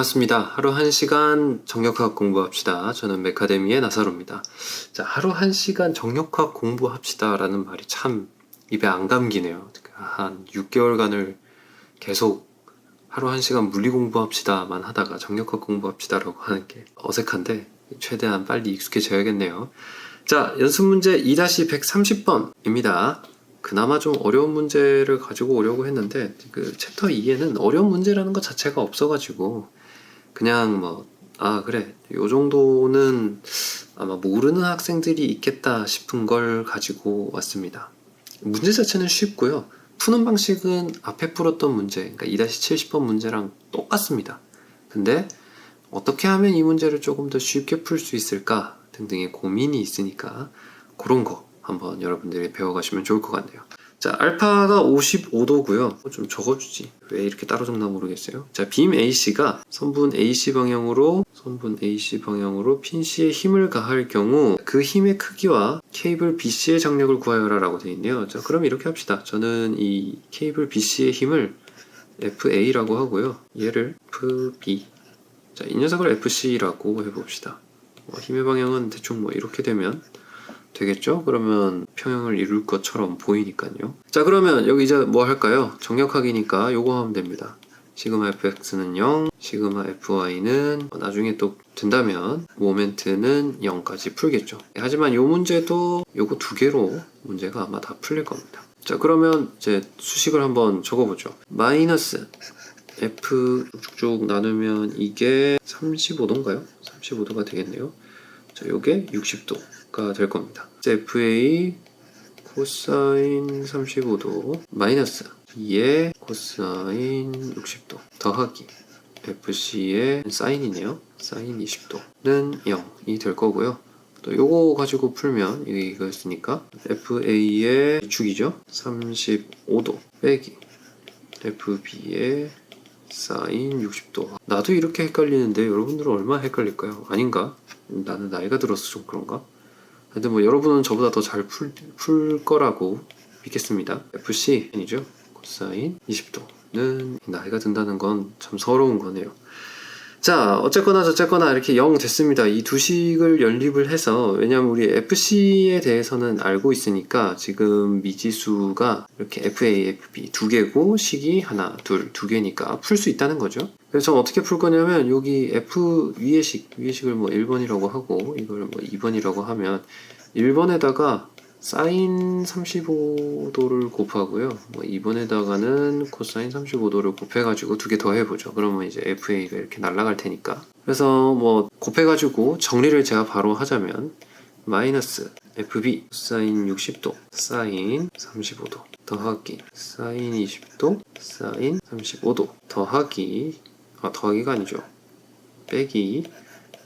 반갑습니다. 하루 1시간 정력학 공부합시다. 저는 메카데미의 나사로입니다. 자, 하루 1시간 정력학 공부합시다 라는 말이 참 입에 안 감기네요. 한 6개월간을 계속 하루 1시간 물리 공부합시다만 하다가 정력학 공부합시다 라고 하는 게 어색한데 최대한 빨리 익숙해져야겠네요. 자, 연습 문제 2-130번입니다. 그나마 좀 어려운 문제를 가지고 오려고 했는데 그 챕터 2에는 어려운 문제라는 것 자체가 없어가지고 그냥 그래 요 정도는 아마 모르는 학생들이 있겠다 싶은 걸 가지고 왔습니다. 문제 자체는 쉽고요. 푸는 방식은 앞에 풀었던 문제, 그러니까 2-70번 문제랑 똑같습니다. 근데 어떻게 하면 이 문제를 조금 더 쉽게 풀 수 있을까 등등의 고민이 있으니까 그런 거 한번 여러분들이 배워가시면 좋을 것 같네요. 자, 알파가 55도고요. 좀 적어주지. 왜 이렇게 따로 적나 모르겠어요. 자, 빔 AC가 선분 AC 방향으로 핀 C에 힘을 가할 경우 그 힘의 크기와 케이블 BC의 장력을 구하여라 라고 되어 있네요. 자, 그럼 이렇게 합시다. 저는 이 케이블 BC의 힘을 FA라고 하고요. 얘를 FB. 자, 이 녀석을 FC라고 해봅시다. 힘의 방향은 대충 이렇게 되면 되겠죠? 그러면 평형을 이룰 것처럼 보이니까요. 자, 그러면 여기 이제 뭐 할까요? 정력학이니까 요거 하면 됩니다. 시그마 fx는 0, 시그마 fy는 나중에 또 된다면 모멘트는 0까지 풀겠죠. 하지만 요 문제도 요거 두 개로 문제가 아마 다 풀릴 겁니다. 자, 그러면 이제 수식을 한번 적어보죠. 마이너스 f 쭉쭉 나누면 이게 35도인가요? 35도가 되겠네요. 자, 요게 60도가 될 겁니다. FA 코사인 35도 마이너스 2의 코사인 60도 더하기 FC의 사인이네요. 사인 20도는 0이 될 거고요. 또 요거 가지고 풀면 이거였으니까 FA의 축이죠. 35도 빼기 FB의 사인 60도. 나도 이렇게 헷갈리는데 여러분들은 얼마나 헷갈릴까요? 아닌가? 나는 나이가 들어서 좀 그런가? 근데 여러분은 저보다 더 잘 풀 거라고 믿겠습니다. FC 아니죠? 코사인 20도는 나이가 든다는 건 참 서러운 거네요. 자, 어쨌거나 저쨌거나 이렇게 0 됐습니다. 이 두 식을 연립을 해서, 왜냐면 우리 FC에 대해서는 알고 있으니까 지금 미지수가 이렇게 FA, FB 두 개고 식이 하나, 둘, 두 개니까 풀 수 있다는 거죠. 그래서 전 어떻게 풀 거냐면 여기 F 위의 식을 1번이라고 하고 이걸 2번이라고 하면 1번에다가 사인 35도를 곱하고요. 2번에다가는 코사인 35도를 곱해가지고 두 개 더 해보죠. 그러면 이제 FA가 이렇게 날아갈 테니까. 그래서 곱해가지고 정리를 제가 바로 하자면 마이너스 FB 사인 60도 사인 35도 더하기 사인 20도 사인 35도 더하기가 아니죠. 빼기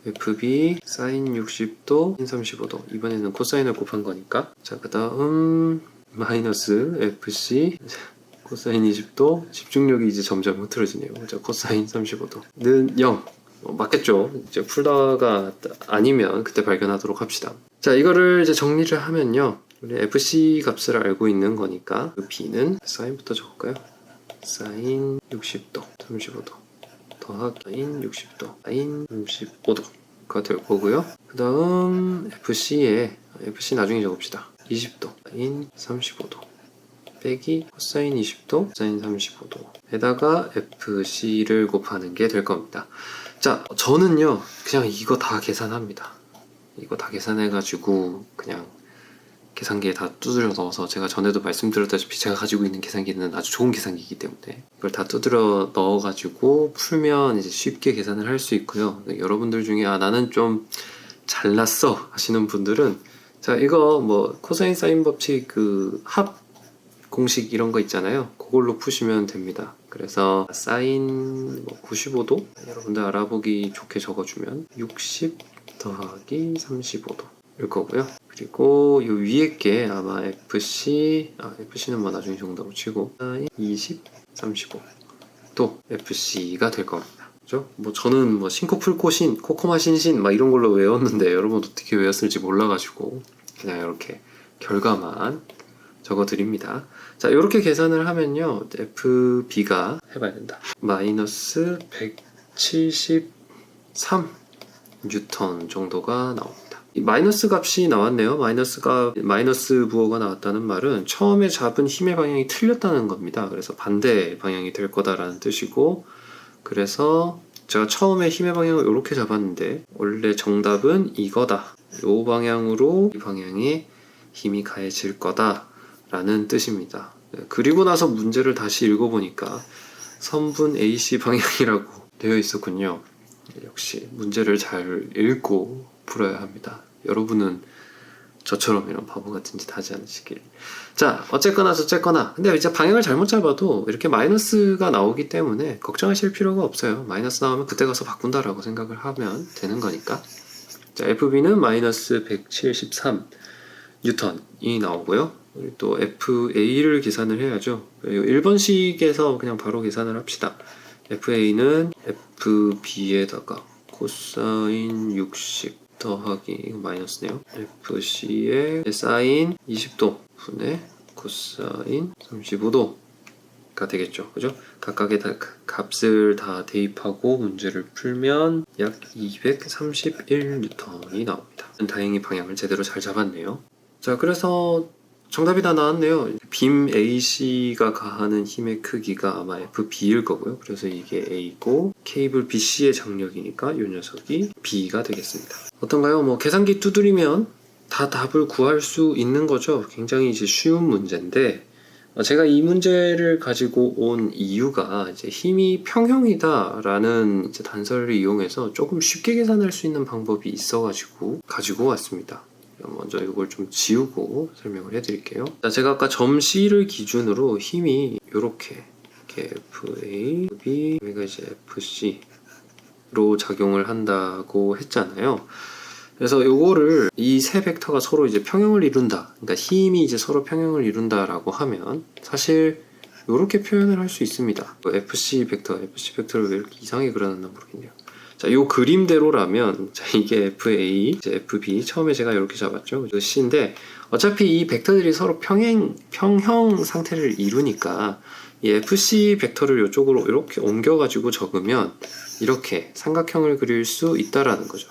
FB 사인 60도 신 35도 이번에는 코사인을 곱한 거니까. 자, 그 다음 마이너스 FC 코사인 20도 집중력이 이제 점점 흐트러지네요. 자, 코사인 35도는 0 맞겠죠? 이제 풀다가 아니면 그때 발견하도록 합시다. 자, 이거를 이제 정리를 하면요, 우리 FC 값을 알고 있는 거니까 그 B는 사인부터 적을까요? 사인 60도 35도 더하기 사인 60도 사인 65도가 될 거고요. 그 다음 FC 나중에 적읍시다. 20도 사인 35도 빼기 코사인 20도 사인 35도에다가 FC를 곱하는 게 될 겁니다. 자, 저는요 그냥 이거 다 계산합니다. 이거 다 계산해가지고 그냥 계산기에 다 두드려 넣어서, 제가 전에도 말씀드렸다시피 제가 가지고 있는 계산기는 아주 좋은 계산기이기 때문에 이걸 다 두드려 넣어가지고 풀면 이제 쉽게 계산을 할 수 있고요. 여러분들 중에 나는 좀 잘났어 하시는 분들은, 자, 이거 코사인 사인 법칙 그 합 공식 이런 거 있잖아요. 그걸로 푸시면 됩니다. 그래서 사인 95도 여러분들 알아보기 좋게 적어주면 60 더하기 35도 일 거고요. 그리고 이 위에 게 아마 FC는 나중에 정답으로 치고 20, 35 또 FC가 될 겁니다. 그죠? 저는 신코 풀코 신, 코코마 신신 이런 걸로 외웠는데 여러분 어떻게 외웠을지 몰라가지고 그냥 이렇게 결과만 적어드립니다. 자, 이렇게 계산을 하면요, FB가 해봐야 된다. 마이너스 173 뉴턴 정도가 나옵니다. 이 마이너스 값이 나왔네요. 마이너스 부호가 나왔다는 말은 처음에 잡은 힘의 방향이 틀렸다는 겁니다. 그래서 반대 방향이 될 거다라는 뜻이고, 그래서 제가 처음에 힘의 방향을 이렇게 잡았는데 원래 정답은 이거다. 이 방향으로 이 방향에 힘이 가해질 거다라는 뜻입니다. 그리고 나서 문제를 다시 읽어보니까 선분 AC 방향이라고 되어 있었군요. 역시 문제를 잘 읽고 풀어야 합니다. 여러분은 저처럼 이런 바보 같은 짓 하지 않으시길. 자, 어쨌거나 저쨌거나 근데 이제 방향을 잘못 잡아도 이렇게 마이너스가 나오기 때문에 걱정하실 필요가 없어요. 마이너스 나오면 그때 가서 바꾼다라고 생각을 하면 되는 거니까. 자, FB는 마이너스 173 뉴턴이 나오고요. 우리 또 FA를 계산을 해야죠. 1번식에서 그냥 바로 계산을 합시다. FA는 FB에다가 코사인 60 더하기 이거 마이너스네요. FC의 사인 20도 분의 코사인 35도가 되겠죠. 그죠? 각각의 값을 다 대입하고 문제를 풀면 약 231뉴턴이 나옵니다. 다행히 방향을 제대로 잘 잡았네요. 자, 그래서 정답이 다 나왔네요. 빔 AC가 가하는 힘의 크기가 아마 FB일 거고요. 그래서 이게 A고 케이블 BC의 장력이니까 이 녀석이 B가 되겠습니다. 어떤가요? 뭐 계산기 두드리면 다 답을 구할 수 있는 거죠. 굉장히 이제 쉬운 문제인데 제가 이 문제를 가지고 온 이유가 이제 힘이 평형이다라는 이제 단서를 이용해서 조금 쉽게 계산할 수 있는 방법이 있어가지고 가지고 왔습니다. 먼저 이걸 좀 지우고 설명을 해드릴게요. 자, 제가 아까 점 C를 기준으로 힘이 이렇게 FA, B, 여기가 이제 FC로 작용을 한다고 했잖아요. 그래서 요거를 이 세 벡터가 서로 이제 평형을 이룬다. 그러니까 힘이 이제 서로 평형을 이룬다라고 하면 사실 이렇게 표현을 할 수 있습니다. FC 벡터를 왜 이렇게 이상하게 그려놨나 모르겠네요. 자, 요 그림대로라면 자, 이게 FA, 이제 FB 처음에 제가 이렇게 잡았죠. 이거 C인데 어차피 이 벡터들이 서로 평형 상태를 이루니까 이 FC 벡터를 이쪽으로 이렇게 옮겨가지고 적으면 이렇게 삼각형을 그릴 수 있다라는 거죠.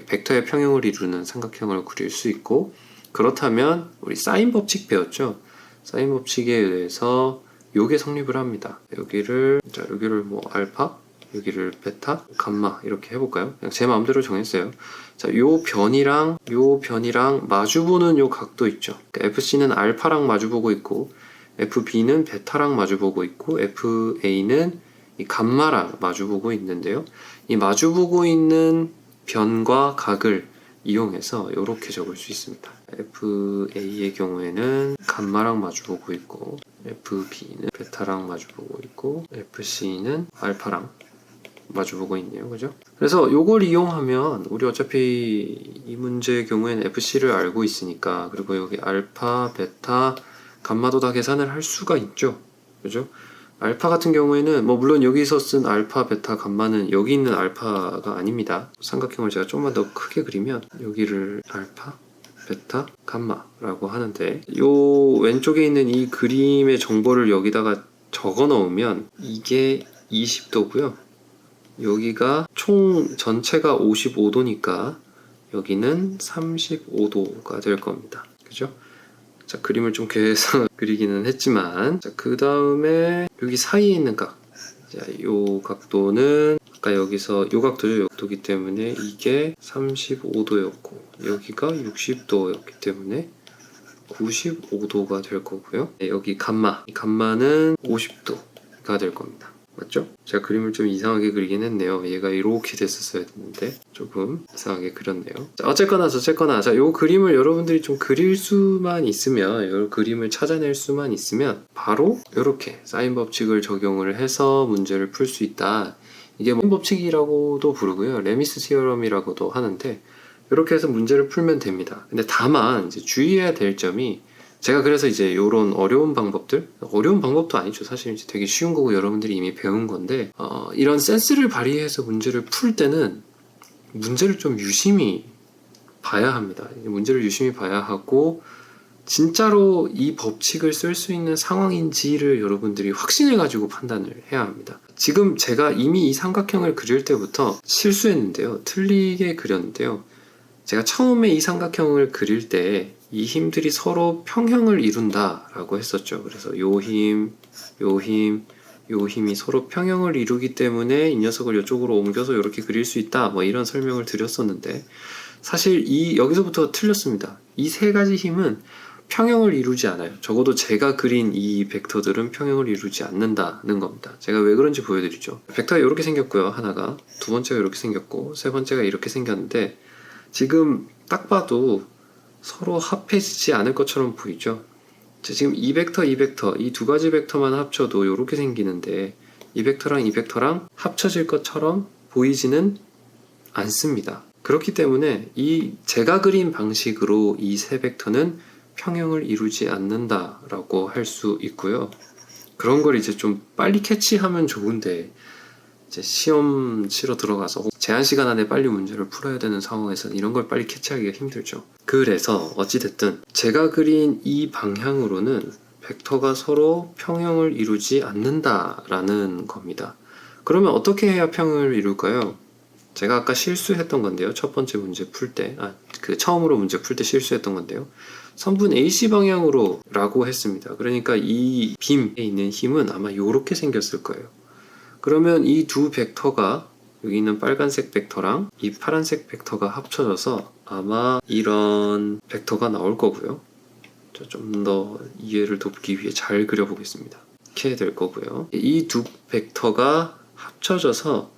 벡터의 평형을 이루는 삼각형을 그릴 수 있고, 그렇다면 우리 사인 법칙 배웠죠? 사인 법칙에 의해서 요게 성립을 합니다. 여기를 뭐 알파, 여기를 베타, 감마 이렇게 해볼까요? 그냥 제 마음대로 정했어요. 자, 요 변이랑 마주보는 요 각도 있죠. 그러니까 FC는 알파랑 마주보고 있고, FB는 베타랑 마주보고 있고, FA는 이 감마랑 마주보고 있는데요. 이 마주보고 있는 변과 각을 이용해서 이렇게 적을 수 있습니다. FA의 경우에는 감마랑 마주보고 있고, FB는 베타랑 마주보고 있고, FC는 알파랑 마주보고 있네요. 그죠? 그래서 이걸 이용하면 우리 어차피 이 문제의 경우에는 FC를 알고 있으니까, 그리고 여기 알파, 베타, 감마도 다 계산을 할 수가 있죠. 그죠? 알파 같은 경우에는 뭐 물론 여기서 쓴 알파, 베타, 감마는 여기 있는 알파가 아닙니다. 삼각형을 제가 좀만 더 크게 그리면 여기를 알파, 베타, 감마라고 하는데, 요 왼쪽에 있는 이 그림의 정보를 여기다가 적어 넣으면 이게 20도고요. 여기가 총 전체가 55도니까 여기는 35도가 될 겁니다. 그죠? 자, 그림을 좀 계속 그리기는 했지만, 자, 그 다음에 여기 사이에 있는 각. 자, 요 각도는 아까 여기서 요 각도죠. 요 각도기 때문에 이게 35도였고 여기가 60도였기 때문에 95도가 될 거고요. 네, 여기 감마. 이 감마는 50도가 될 겁니다. 맞죠? 제가 그림을 좀 이상하게 그리긴 했네요. 얘가 이렇게 됐었어야 했는데 조금 이상하게 그렸네요. 자, 어쨌거나 저쨌거나 자, 요 그림을 여러분들이 좀 그릴 수만 있으면, 요 그림을 찾아낼 수만 있으면 바로 이렇게 사인 법칙을 적용을 해서 문제를 풀 수 있다. 이게 뭐 사인 법칙이라고도 부르고요. 레미스 시어럼이라고도 하는데 이렇게 해서 문제를 풀면 됩니다. 근데 다만 이제 주의해야 될 점이, 제가 그래서 이제 이런 어려운 방법도 아니죠. 사실 이제 되게 쉬운 거고 여러분들이 이미 배운 건데, 이런 센스를 발휘해서 문제를 풀 때는 문제를 좀 유심히 봐야 합니다. 문제를 유심히 봐야 하고, 진짜로 이 법칙을 쓸 수 있는 상황인지를 여러분들이 확신해 가지고 판단을 해야 합니다. 지금 제가 이미 이 삼각형을 그릴 때부터 실수했는데요. 틀리게 그렸는데요. 제가 처음에 이 삼각형을 그릴 때 이 힘들이 서로 평형을 이룬다 라고 했었죠. 그래서 요 힘, 요 힘, 요 힘이 서로 평형을 이루기 때문에 이 녀석을 이쪽으로 옮겨서 이렇게 그릴 수 있다, 뭐 이런 설명을 드렸었는데, 사실 여기서부터 틀렸습니다. 이 세 가지 힘은 평형을 이루지 않아요. 적어도 제가 그린 이 벡터들은 평형을 이루지 않는다는 겁니다. 제가 왜 그런지 보여드리죠. 벡터가 이렇게 생겼고요. 하나가, 두 번째가 이렇게 생겼고, 세 번째가 이렇게 생겼는데, 지금 딱 봐도 서로 합해지지 않을 것처럼 보이죠. 지금 이 벡터, 이 두 가지 벡터만 합쳐도 이렇게 생기는데, 이 벡터랑 이 벡터랑 합쳐질 것처럼 보이지는 않습니다. 그렇기 때문에 제가 그린 방식으로 이 세 벡터는 평형을 이루지 않는다라고 할 수 있고요. 그런 걸 이제 좀 빨리 캐치하면 좋은데, 이제 시험 치러 들어가서 제한 시간 안에 빨리 문제를 풀어야 되는 상황에서는 이런 걸 빨리 캐치하기가 힘들죠. 그래서 어찌됐든 제가 그린 이 방향으로는 벡터가 서로 평형을 이루지 않는다라는 겁니다. 그러면 어떻게 해야 평형을 이룰까요? 제가 아까 실수했던 건데요. 첫 번째 문제 풀 때, 처음으로 문제 풀 때 실수했던 건데요. 선분 AC 방향으로 라고 했습니다. 그러니까 이 빔에 있는 힘은 아마 이렇게 생겼을 거예요. 그러면 이 두 벡터가, 여기 있는 빨간색 벡터랑 이 파란색 벡터가 합쳐져서 아마 이런 벡터가 나올 거고요. 좀 더 이해를 돕기 위해 잘 그려보겠습니다. 이렇게 될 거고요. 이 두 벡터가 합쳐져서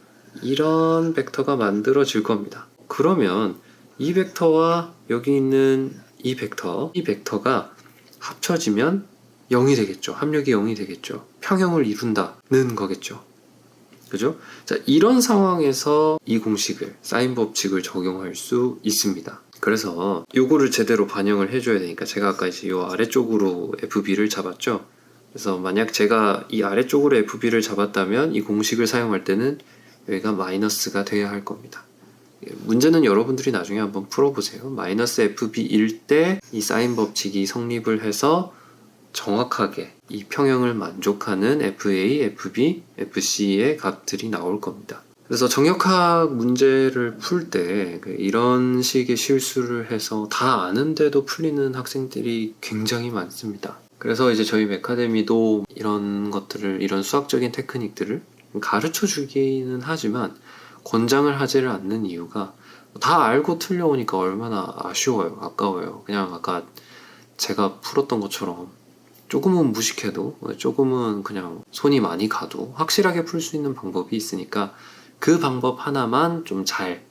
이런 벡터가 만들어질 겁니다. 그러면 이 벡터와 여기 있는 이 벡터가 합쳐지면 0이 되겠죠. 합력이 0이 되겠죠. 평형을 이룬다는 거겠죠. 그죠? 자, 이런 상황에서 이 공식을, 사인 법칙을 적용할 수 있습니다. 그래서 요거를 제대로 반영을 해줘야 되니까 제가 아까 이제 요 아래쪽으로 FB를 잡았죠. 그래서 만약 제가 이 아래쪽으로 FB를 잡았다면 이 공식을 사용할 때는 여기가 마이너스가 돼야 할 겁니다. 문제는 여러분들이 나중에 한번 풀어보세요. 마이너스 FB일 때 이 사인 법칙이 성립을 해서 정확하게 이 평형을 만족하는 FA, FB, FC의 값들이 나올 겁니다. 그래서 정역학 문제를 풀 때 이런 식의 실수를 해서 다 아는데도 풀리는 학생들이 굉장히 많습니다. 그래서 이제 저희 메카데미도 이런 것들을, 이런 수학적인 테크닉들을 가르쳐 주기는 하지만 권장을 하지를 않는 이유가, 다 알고 틀려오니까 얼마나 아쉬워요. 아까워요. 그냥 아까 제가 풀었던 것처럼 조금은 무식해도, 조금은 그냥 손이 많이 가도 확실하게 풀 수 있는 방법이 있으니까 그 방법 하나만 좀 잘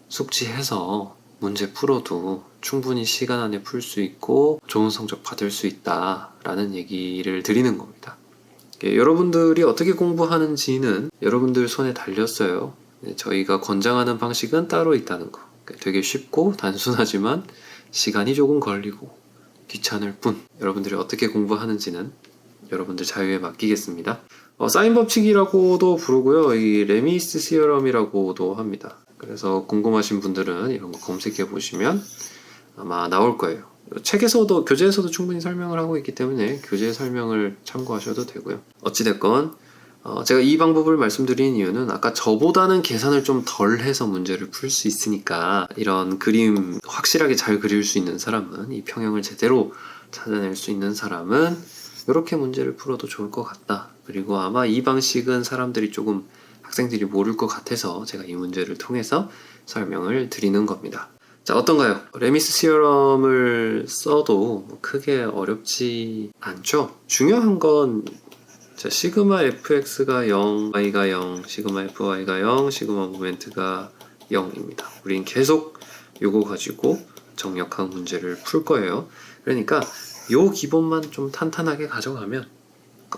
숙지해서 문제 풀어도 충분히 시간 안에 풀 수 있고 좋은 성적 받을 수 있다라는 얘기를 드리는 겁니다. 여러분들이 어떻게 공부하는지는 여러분들 손에 달렸어요. 저희가 권장하는 방식은 따로 있다는 거. 되게 쉽고 단순하지만 시간이 조금 걸리고 귀찮을 뿐. 여러분들이 어떻게 공부하는지는 여러분들 자유에 맡기겠습니다. 사인 법칙이라고도 부르고요. 이 레미스 시어럼이라고도 합니다. 그래서 궁금하신 분들은 이런 거 검색해 보시면 아마 나올 거예요. 책에서도, 교재에서도 충분히 설명을 하고 있기 때문에 교재 설명을 참고하셔도 되고요. 어찌됐건 제가 이 방법을 말씀드린 이유는 아까 저보다는 계산을 좀 덜 해서 문제를 풀 수 있으니까, 이런 그림 확실하게 잘 그릴 수 있는 사람은, 이 평형을 제대로 찾아낼 수 있는 사람은 이렇게 문제를 풀어도 좋을 것 같다. 그리고 아마 이 방식은 학생들이 모를 것 같아서 제가 이 문제를 통해서 설명을 드리는 겁니다. 자, 어떤가요? 레미스 시어럼을 써도 크게 어렵지 않죠? 중요한 건 자, 시그마 fx가 0, y가 0, 시그마 fy가 0, 시그마 모멘트가 0입니다. 우린 계속 요거 가지고 정역학 문제를 풀 거예요. 그러니까 요 기본만 좀 탄탄하게 가져가면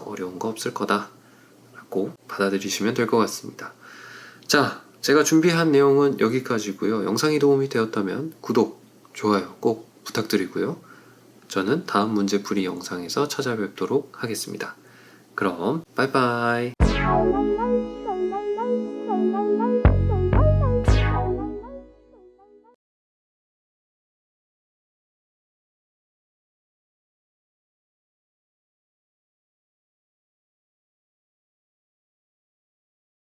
어려운 거 없을 거다 라고 받아들이시면 될 것 같습니다. 자, 제가 준비한 내용은 여기까지고요. 영상이 도움이 되었다면 구독, 좋아요 꼭 부탁드리고요. 저는 다음 문제풀이 영상에서 찾아뵙도록 하겠습니다. 그럼 빠이빠이.